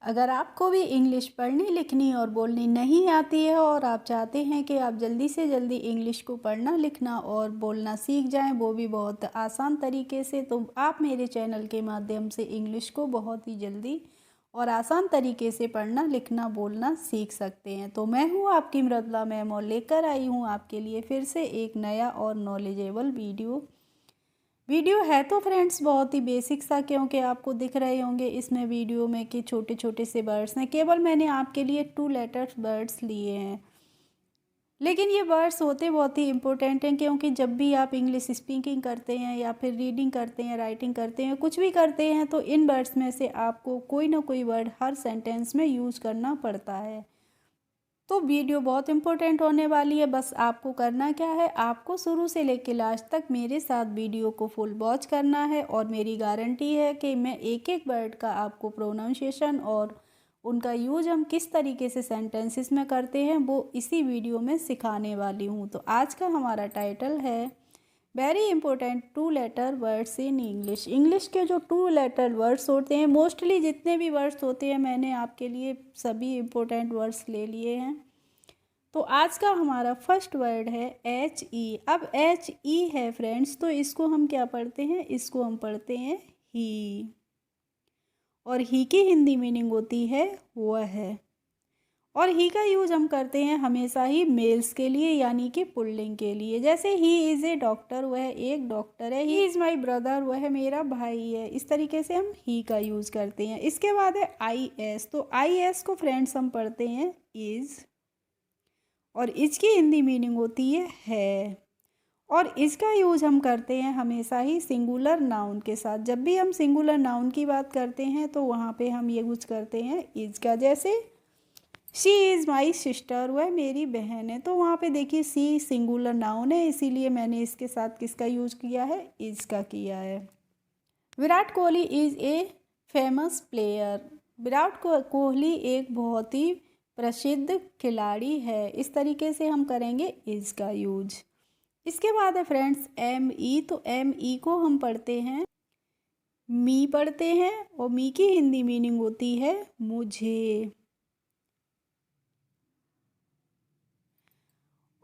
अगर आपको भी इंग्लिश पढ़नी, लिखनी और बोलनी नहीं आती है और आप चाहते हैं कि आप जल्दी से जल्दी इंग्लिश को पढ़ना, लिखना और बोलना सीख जाएं, वो भी बहुत आसान तरीके से, तो आप मेरे चैनल के माध्यम से इंग्लिश को बहुत ही जल्दी और आसान तरीके से पढ़ना, लिखना, बोलना सीख सकते हैं। तो मैं हूँ आपकी मृदुला मैम और लेकर आई हूँ आपके लिए फिर से एक नया और नॉलेजेबल वीडियो है। तो फ्रेंड्स बहुत ही बेसिक सा, क्योंकि आपको दिख रहे होंगे इसमें वीडियो में कि छोटे छोटे से वर्ड्स हैं। केवल मैंने आपके लिए 2 लेटर्स वर्ड्स लिए हैं, लेकिन ये वर्ड्स होते बहुत ही इम्पोर्टेंट हैं, क्योंकि जब भी आप इंग्लिश स्पीकिंग करते हैं या फिर रीडिंग करते हैं, राइटिंग करते हैं, कुछ भी करते हैं, तो इन वर्ड्स में से आपको कोई ना कोई वर्ड हर सेंटेंस में यूज़ करना पड़ता है। तो वीडियो बहुत इम्पोर्टेंट होने वाली है। बस आपको करना क्या है, आपको शुरू से लेकर लास्ट तक मेरे साथ वीडियो को फुल वॉच करना है, और मेरी गारंटी है कि मैं एक एक वर्ड का आपको प्रोनाउंसिएशन और उनका यूज हम किस तरीके से सेंटेंसेस में करते हैं वो इसी वीडियो में सिखाने वाली हूँ। तो आज का हमारा टाइटल है very important 2 letter words in English. English के जो 2 लेटर वर्ड्स होते हैं, मोस्टली जितने भी वर्ड्स होते हैं, मैंने आपके लिए सभी इम्पोर्टेंट वर्ड्स ले लिए हैं। तो आज का हमारा फर्स्ट वर्ड है HE। अब HE है फ्रेंड्स, तो इसको हम क्या पढ़ते हैं, इसको हम पढ़ते हैं ही, और ही की हिंदी मीनिंग होती है वह। और ही का यूज हम करते हैं हमेशा ही मेल्स के लिए, यानी कि पुल्लिंग के लिए। जैसे ही इज़ ए डॉक्टर, वह एक डॉक्टर है। ही इज़ माई ब्रदर, वह मेरा भाई है। इस तरीके से हम ही का यूज़ करते हैं। इसके बाद है IS। तो IS को फ्रेंड्स हम पढ़ते हैं इज़, और इसकी हिंदी मीनिंग होती है। और इसका यूज हम करते हैं हमेशा ही सिंगुलर नाउन के साथ। जब भी हम सिंगुलर नाउन की बात करते हैं तो वहाँ पे हम ये यूज करते हैं इज का। जैसे शी इज़ माई सिस्टर, वह मेरी बहन है, तो वहाँ पे देखिए सी सिंगुलर नाउन है, इसीलिए मैंने इसके साथ किसका यूज किया है, इज का किया है। Virat Kohli is a famous player. Virat Kohli एक बहुत ही प्रसिद्ध खिलाड़ी है। इस तरीके से हम करेंगे इज़ का यूज। इसके बाद है फ्रेंड्स ME। तो ME को हम पढ़ते हैं मी पढ़ते हैं, और मी की हिंदी मीनिंग होती है मुझे।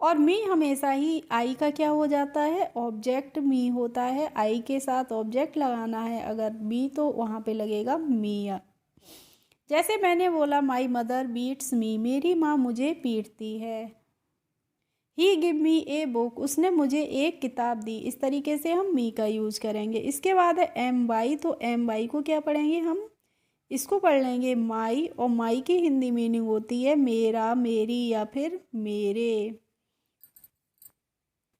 और मी हमेशा ही आई का क्या हो जाता है, ऑब्जेक्ट मी होता है। आई के साथ ऑब्जेक्ट लगाना है अगर मी, तो वहाँ पे लगेगा मी। जैसे मैंने बोला माई मदर बीट्स मी, मेरी माँ मुझे पीटती है। ही गिव मी ए बुक, उसने मुझे एक किताब दी। इस तरीके से हम मी का यूज करेंगे। इसके बाद है MY। तो MY को क्या पढ़ेंगे हम, इसको पढ़ लेंगे माई, और माई की हिंदी मीनिंग होती है मेरा, मेरी या फिर मेरे।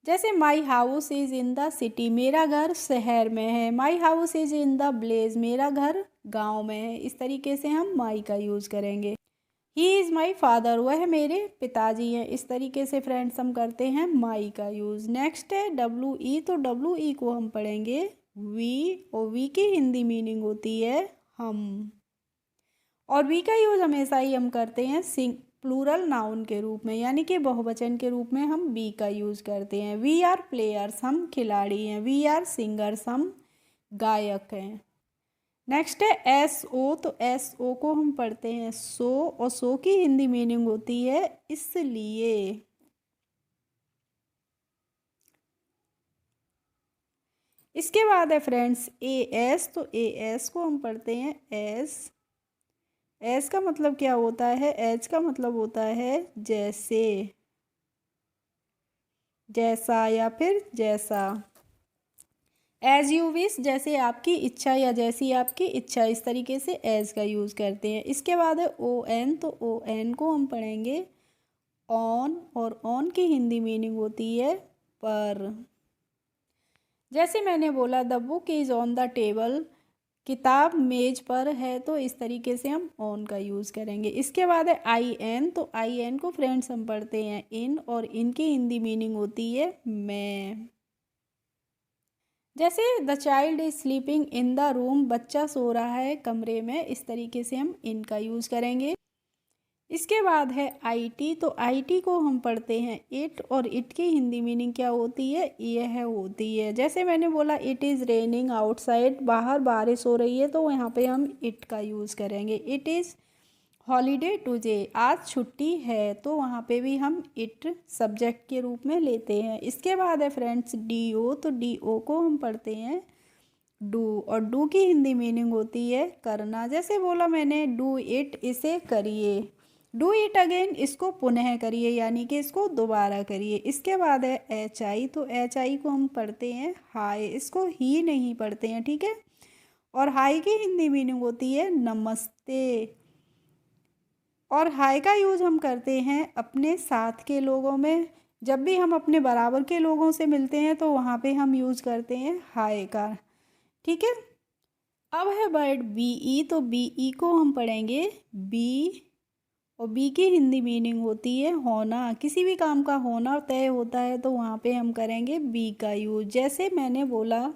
जैसे my house is in the city, मेरा घर शहर में है। My house is in the village, मेरा घर गांव में है। इस तरीके से हम माई का यूज़ करेंगे। ही इज़ माई फादर, वह मेरे पिताजी हैं। इस तरीके से फ्रेंड्स हम करते हैं माई का यूज़। नेक्स्ट है WE। तो WE को हम पढ़ेंगे वी, और वी की हिंदी मीनिंग होती है हम। और वी का यूज़ हमेशा ही हम करते हैं प्लूरल नाउन के रूप में, यानी कि बहुवचन के रूप में हम वी का यूज़ करते हैं। वी आर प्लेयर्स, हम खिलाड़ी हैं। वी आर सिंगर्स, हम गायक हैं। नेक्स्ट है SO। तो SO को हम पढ़ते हैं सो, और सो की हिंदी मीनिंग होती है इसलिए। इसके बाद है फ्रेंड्स AS। तो AS को हम पढ़ते हैं एस। एस का मतलब क्या होता है, एज का मतलब होता है जैसे, जैसा या फिर जैसा। एज यू विश, जैसे आपकी इच्छा या जैसी आपकी इच्छा। इस तरीके से एज का यूज़ करते हैं। इसके बाद है ON। तो ON को हम पढ़ेंगे ऑन, और ऑन की हिंदी मीनिंग होती है पर। जैसे मैंने बोला the book is on the table, किताब मेज पर है, तो इस तरीके से हम ऑन का यूज़ करेंगे। इसके बाद है IN। तो IN को फ्रेंड्स हम पढ़ते हैं इन, और इनकी हिंदी मीनिंग होती है मैं। जैसे the child is sleeping in the room, बच्चा सो रहा है कमरे में। इस तरीके से हम इनका यूज़ करेंगे। इसके बाद है IT। तो IT को हम पढ़ते हैं इट, और इट की हिंदी मीनिंग क्या होती है, यह होती है। जैसे मैंने बोला इट इज़ रेनिंग आउटसाइड, बाहर बारिश हो रही है, तो यहाँ पे हम इट का यूज़ करेंगे। इट इज़ हॉलीडे टुडे, आज छुट्टी है, तो वहाँ पे भी हम इट सब्जेक्ट के रूप में लेते हैं। इसके बाद है फ्रेंड्स डी ओ, तो डी ओ को हम पढ़ते हैं डू, और डू की हिंदी मीनिंग होती है करना। जैसे बोला मैंने डू इट, इसे करिए। डू इट अगेन, इसको पुनः करिए, यानी कि इसको दोबारा करिए। इसके बाद है एच आई, तो एच आई को हम पढ़ते हैं हाय, इसको ही नहीं पढ़ते हैं, ठीक है। और हाय की हिंदी मीनिंग होती है नमस्ते। और हाय का यूज़ हम करते हैं अपने साथ के लोगों में। जब भी हम अपने बराबर के लोगों से मिलते हैं तो वहाँ पे हम यूज़ करते हैं हाय का, ठीक है। अब है वर्ड बी ई, तो बी ई को हम पढ़ेंगे बी, और बी की हिंदी मीनिंग होती है होना। किसी भी काम का होना तय होता है तो वहाँ पे हम करेंगे बी का यूज। जैसे मैंने बोला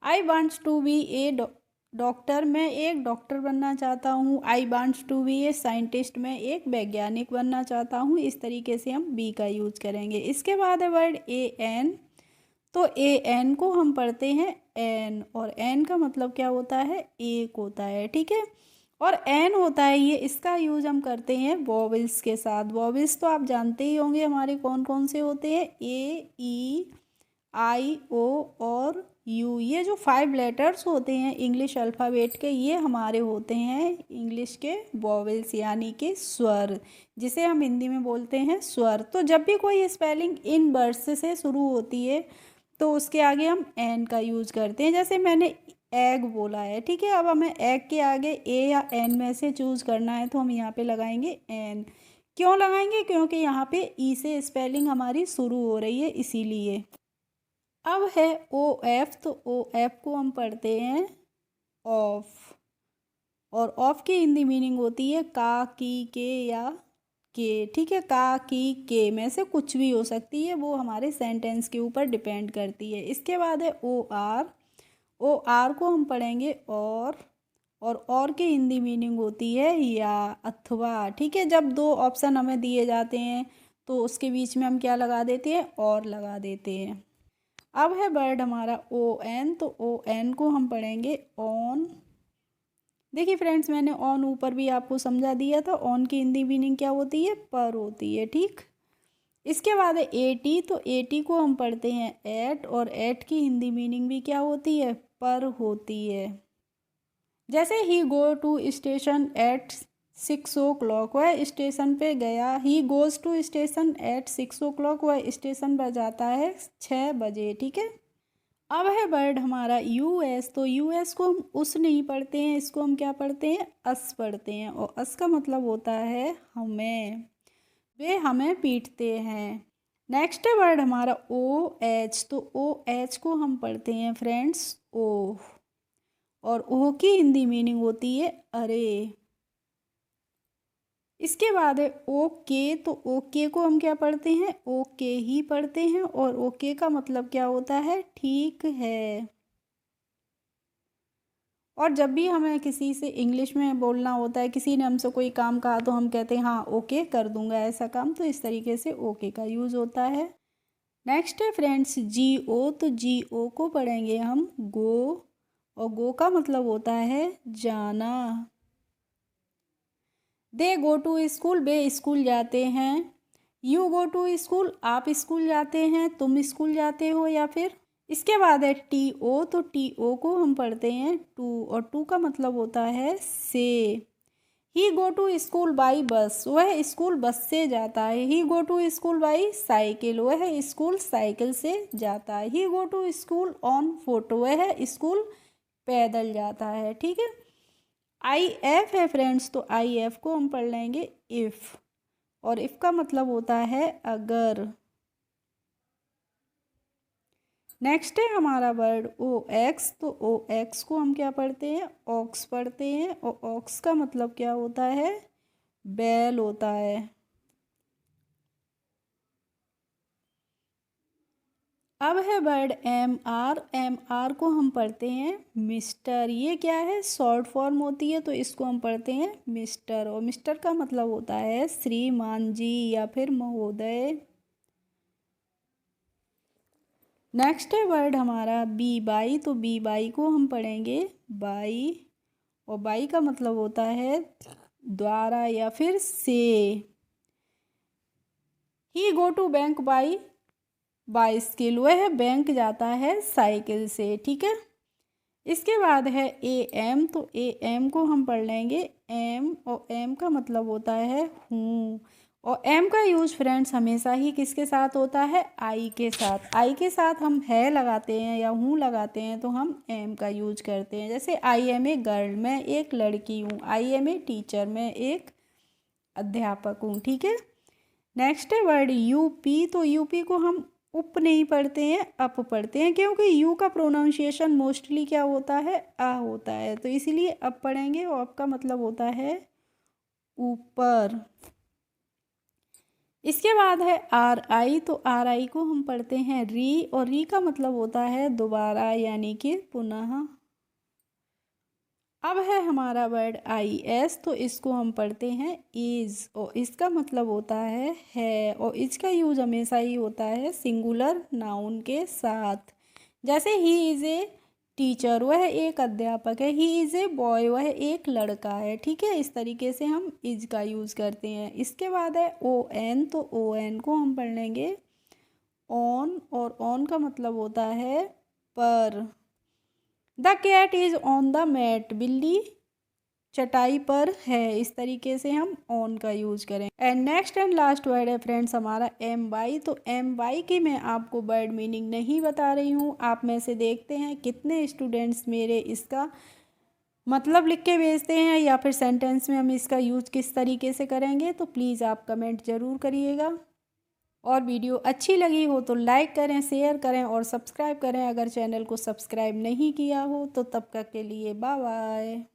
I wants to be a doctor, मैं एक डॉक्टर बनना चाहता हूँ। I wants to be a scientist, मैं एक वैज्ञानिक बनना चाहता हूँ। इस तरीके से हम बी का यूज करेंगे। इसके बाद है वर्ड ए एन, तो ए एन को हम पढ़ते हैं एन, और एन का मतलब क्या होता है, एक होता है, ठीक है। और एन होता है ये, इसका यूज हम करते हैं वॉवल्स के साथ। वॉवल्स तो आप जानते ही होंगे हमारे कौन कौन से होते हैं, ए ई आई ओ और यू। ये जो 5 लेटर्स होते हैं इंग्लिश अल्फ़ाबेट के, ये हमारे होते हैं इंग्लिश के वॉवल्स, यानी कि स्वर, जिसे हम हिंदी में बोलते हैं स्वर। तो जब भी कोई स्पेलिंग इन वर्ड्स से शुरू होती है तो उसके आगे हम एन का यूज़ करते हैं। जैसे मैंने एग बोला है, ठीक है। अब हमें एग के आगे ए या एन में से चूज़ करना है तो हम यहाँ पे लगाएंगे एन। क्यों लगाएंगे, क्योंकि यहाँ पे ई से स्पेलिंग हमारी शुरू हो रही है, इसीलिए। अब है ओ एफ, तो ओ एफ को हम पढ़ते हैं ऑफ, और ऑफ की हिंदी मीनिंग होती है का, की, के या के, ठीक है। का, की, के में से कुछ भी हो सकती है, वो हमारे सेंटेंस के ऊपर डिपेंड करती है। इसके बाद है ओ आर, ओ आर को हम पढ़ेंगे और की हिंदी मीनिंग होती है या अथवा, ठीक है। जब दो ऑप्शन हमें दिए जाते हैं तो उसके बीच में हम क्या लगा देते हैं, और लगा देते हैं। अब है वर्ड हमारा ओ एन, तो ओ एन को हम पढ़ेंगे ऑन। देखिए फ्रेंड्स, मैंने ऑन ऊपर भी आपको समझा दिया था। ऑन की हिंदी मीनिंग क्या होती है, पर होती है, ठीक। इसके बाद है एटी, तो एटी को हम पढ़ते हैं एट, और एट की हिंदी मीनिंग भी क्या होती है, पर होती है। जैसे ही go to station at 6 o'clock, वह स्टेशन पे गया। He goes to station at 6 o'clock, वह स्टेशन पर जाता है 6 बजे, ठीक है। अब है वर्ड हमारा यूएस, तो यूएस को हम उस नहीं पढ़ते हैं, इसको हम क्या पढ़ते हैं, अस पढ़ते हैं। और अस का मतलब होता है हमें, वे हमें पीटते हैं। नेक्स्ट है वर्ड हमारा ओ एच, तो ओ एच को हम पढ़ते हैं फ्रेंड्स ओह, और ओह की हिंदी मीनिंग होती है अरे। इसके बाद है ओके, तो ओके को हम क्या पढ़ते हैं, ओके ही पढ़ते हैं, और ओके का मतलब क्या होता है, ठीक है। और जब भी हमें किसी से इंग्लिश में बोलना होता है, किसी ने हमसे कोई काम कहा तो हम कहते हैं हाँ ओके कर दूंगा ऐसा काम, तो इस तरीके से ओके का यूज़ होता है। नेक्स्ट है फ्रेंड्स जी ओ, तो जी ओ को पढ़ेंगे हम गो, और गो का मतलब होता है जाना। दे गो टू स्कूल, वे स्कूल जाते हैं। यू गो टू स्कूल, आप स्कूल जाते हैं, तुम स्कूल जाते हो, या फिर। इसके बाद है टी ओ, तो टी ओ को हम पढ़ते हैं टू, और टू का मतलब होता है से। He go to school by bus, वह स्कूल बस से जाता है। He go to school by cycle, वह स्कूल साइकिल से जाता है। He go to school on foot, वह स्कूल पैदल जाता है, ठीक है। आई एफ है फ्रेंड्स, तो आई एफ को हम पढ़ लेंगे इफ़, और इफ़ का मतलब होता है अगर। नेक्स्ट है हमारा वर्ड ओ एक्स, तो ओ एक्स को हम क्या पढ़ते हैं, ऑक्स पढ़ते हैं, और ऑक्स का मतलब क्या होता है, बैल होता है। अब है word M R, M R को हम पढ़ते हैं मिस्टर। ये क्या है, शॉर्ट फॉर्म होती है, तो इसको हम पढ़ते हैं मिस्टर, और मिस्टर का मतलब होता है श्रीमान जी या फिर महोदय। नेक्स्ट है वर्ड हमारा बी बाई, तो बी बाई को हम पढ़ेंगे बाई, और बाई का मतलब होता है द्वारा या फिर से। He go to bank by bicycle, वह बैंक जाता है साइकिल से। ठीक है। इसके बाद है ए एम, तो ए एम को हम पढ़ लेंगे एम, और एम का मतलब होता है हूँ, और एम का यूज फ्रेंड्स हमेशा ही किसके साथ होता है, आई के साथ। आई के साथ हम है लगाते हैं या हूँ लगाते हैं तो हम एम का यूज करते हैं। जैसे आई एम ए गर्ल, मैं एक लड़की हूँ। आई एम ए टीचर, मैं एक अध्यापक हूँ। ठीक है। नेक्स्ट है वर्ड यूपी, तो यूपी को हम उप नहीं पढ़ते हैं, अप पढ़ते हैं, क्योंकि यू का प्रोनाउंसिएशन मोस्टली क्या होता है, आ होता है, तो इसीलिए अप पढ़ेंगे, और अप का मतलब होता है ऊपर। इसके बाद है आर आई, तो आर आई को हम पढ़ते हैं री, और री का मतलब होता है दोबारा यानी कि पुनः। अब है हमारा वर्ड आई एस, तो इसको हम पढ़ते हैं इज, और इसका मतलब होता है, और इसका यूज हमेशा ही होता है सिंगुलर नाउन के साथ। जैसे ही इज ए टीचर, वह एक अध्यापक है। ही इज़ ए बॉय, वह एक लड़का है। ठीक है। इस तरीके से हम इज का यूज़ करते हैं। इसके बाद है ओ एन, तो ओ एन को हम पढ़ लेंगे ऑन, और ऑन का मतलब होता है पर। The cat is on the mat, बिल्ली चटाई पर है। इस तरीके से हम ऑन का यूज करें। And next and last word है फ्रेंड्स हमारा एम बाई, तो एम बाई की मैं आपको वर्ड मीनिंग नहीं बता रही हूँ। आप में से देखते हैं कितने स्टूडेंट्स मेरे इसका मतलब लिख के भेजते हैं, या फिर सेंटेंस में हम इसका यूज किस तरीके से करेंगे। तो प्लीज़ आप कमेंट ज़रूर करिएगा, और वीडियो अच्छी लगी हो तो लाइक करें, शेयर करें और सब्सक्राइब करें अगर चैनल को सब्सक्राइब नहीं किया हो तो। तब तक के लिए बाय बाय।